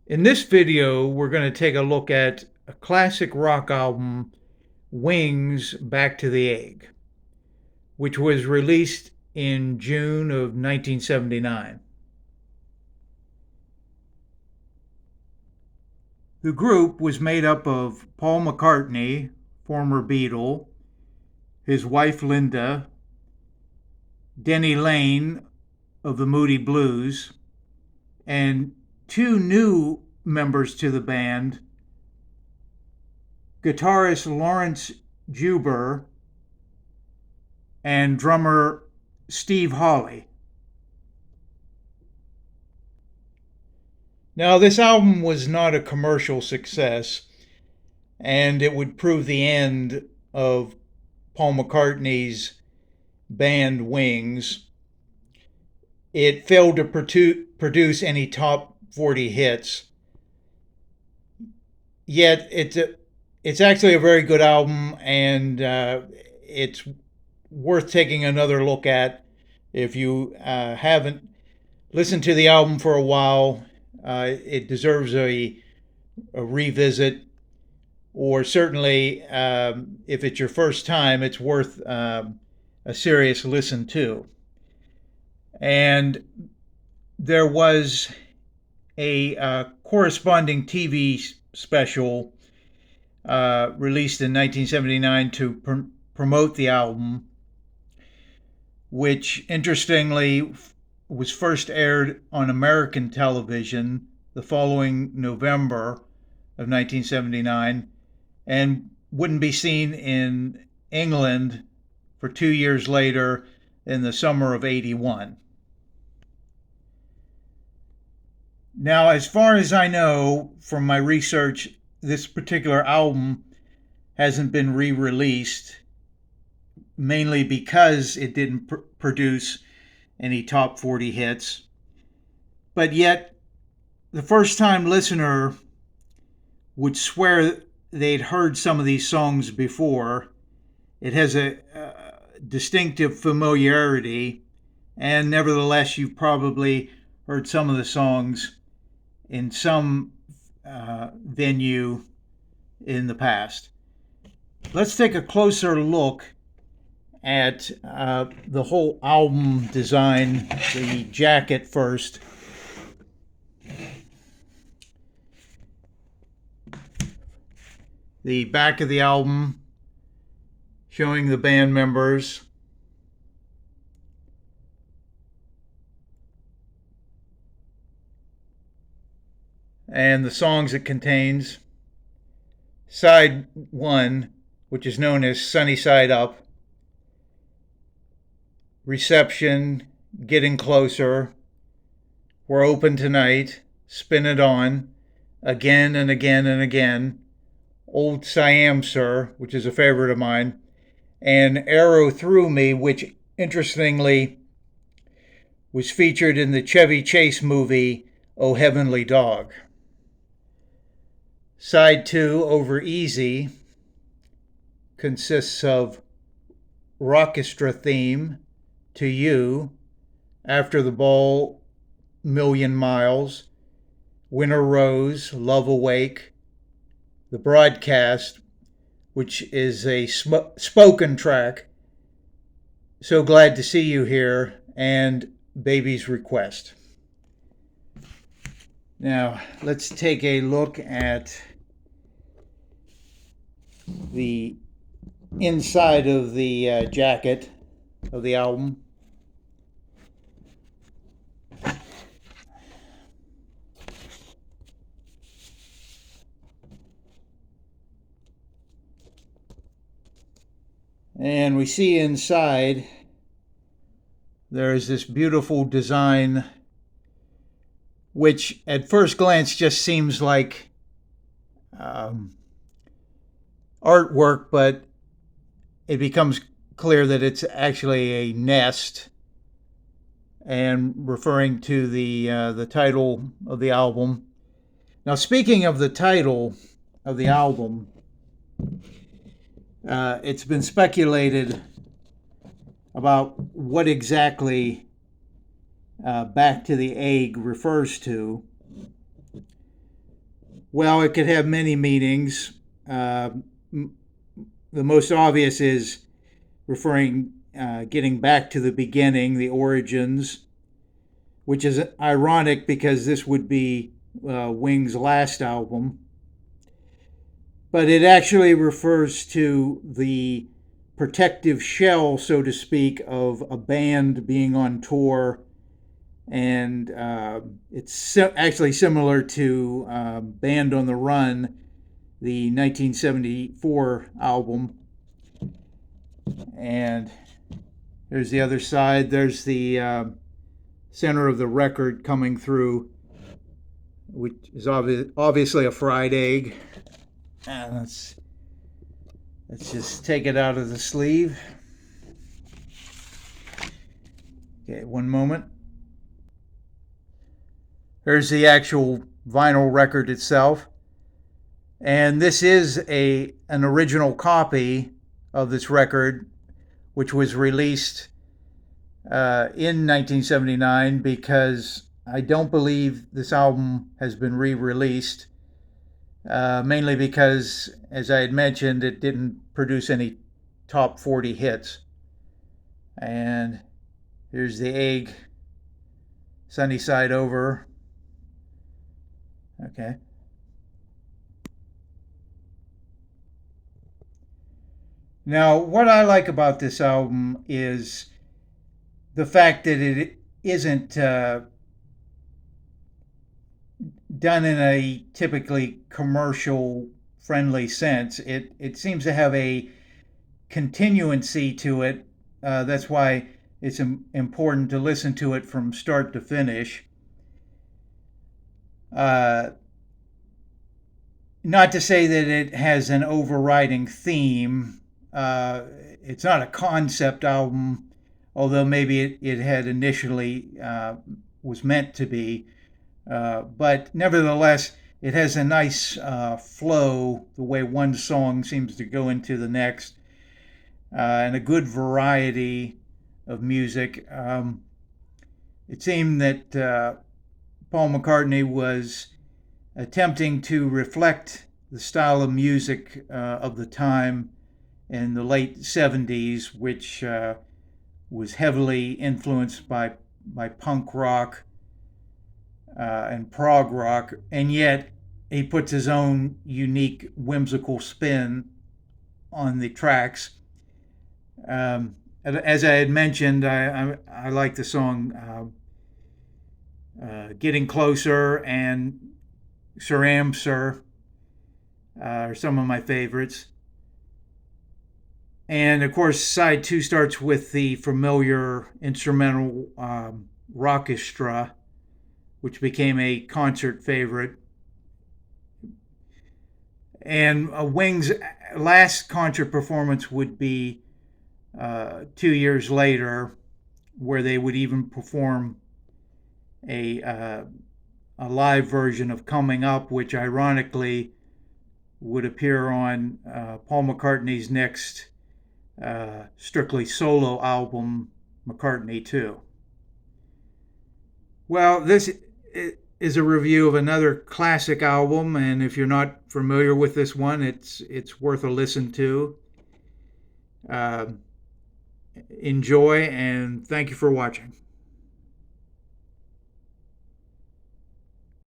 In this video, we're going to take a look at a classic rock album, Wings, Back to the Egg, which was released in June of 1979. The group was made up of Paul McCartney, former Beatle, his wife Linda, Denny Lane of the Moody Blues, and two new members to the band, guitarist Lawrence Juber and drummer Steve Hawley. Now, this album was not a commercial success, and it would prove the end of Paul McCartney's band Wings. It failed to produce any top 40 hits, yet it's actually a very good album, and it's worth taking another look at if you haven't listened to the album for a while. It deserves a revisit, or certainly if it's your first time, it's worth a serious listen to. And there was a corresponding TV special released in 1979 to promote the album, which interestingly was first aired on American television the following November of 1979 and wouldn't be seen in England for 2 years later in the summer of '81. Now, as far as I know from my research, this particular album hasn't been re-released, mainly because it didn't produce any top 40 hits. But yet, the first time listener would swear they'd heard some of these songs before. It has a distinctive familiarity, and nevertheless, you've probably heard some of the songs in some venue in the past. Let's take a closer look at the whole album design, the jacket first. The back of the album showing the band members. And the songs it contains. Side 1, which is known as Sunny Side Up. Reception, Getting Closer, We're Open Tonight, Spin It On, Again and Again and Again, Old Siam Sir, which is a favorite of mine, and Arrow Through Me, which interestingly was featured in the Chevy Chase movie Oh Heavenly Dog. Side 2, Over Easy, consists of Rockestra Theme, To You, After the Ball, Million Miles, Winter Rose, Love Awake, The Broadcast, which is a spoken track, So Glad to See You Here, and Baby's Request. Now, let's take a look at the inside of the jacket of the album. And we see inside there is this beautiful design, which at first glance just seems like artwork, but it becomes clear that it's actually a nest, and referring to the title of the album. Now, speaking of the title of the album, it's been speculated about what exactly Back to the Egg refers to. Well, it could have many meanings. The most obvious is referring, getting back to the beginning, the origins, which is ironic because this would be Wing's last album. But it actually refers to the protective shell, so to speak, of a band being on tour. And it's actually similar to Band on the Run, the 1974 album. And there's the other side. There's the center of the record coming through, which is obviously a fried egg. And let's just take it out of the sleeve. Okay, one moment. There's the actual vinyl record itself. And this is an original copy of this record, which was released in 1979, because I don't believe this album has been re-released, mainly because, as I had mentioned, it didn't produce any top 40 hits. And here's the egg, sunny side over. Okay. Now, what I like about this album is the fact that it isn't done in a typically commercial friendly sense. It seems to have a continuancy to it. That's why it's important to listen to it from start to finish. Not to say that it has an overriding theme. It's not a concept album, although maybe it had initially was meant to be. But nevertheless, it has a nice flow, the way one song seems to go into the next, and a good variety of music. It seemed that Paul McCartney was attempting to reflect the style of music of the time in the late 70s, which was heavily influenced by punk rock and prog rock, and yet he puts his own unique, whimsical spin on the tracks. As I had mentioned, I like the song Getting Closer and Sir Am Sir are some of my favorites. And of course, side two starts with the familiar instrumental Rockestra, which became a concert favorite. And Wing's last concert performance would be 2 years later, where they would even perform a live version of Coming Up, which ironically would appear on Paul McCartney's next strictly solo album, McCartney 2. Well, this is a review of another classic album, and if you're not familiar with this one, it's worth a listen to. Enjoy, and thank you for watching.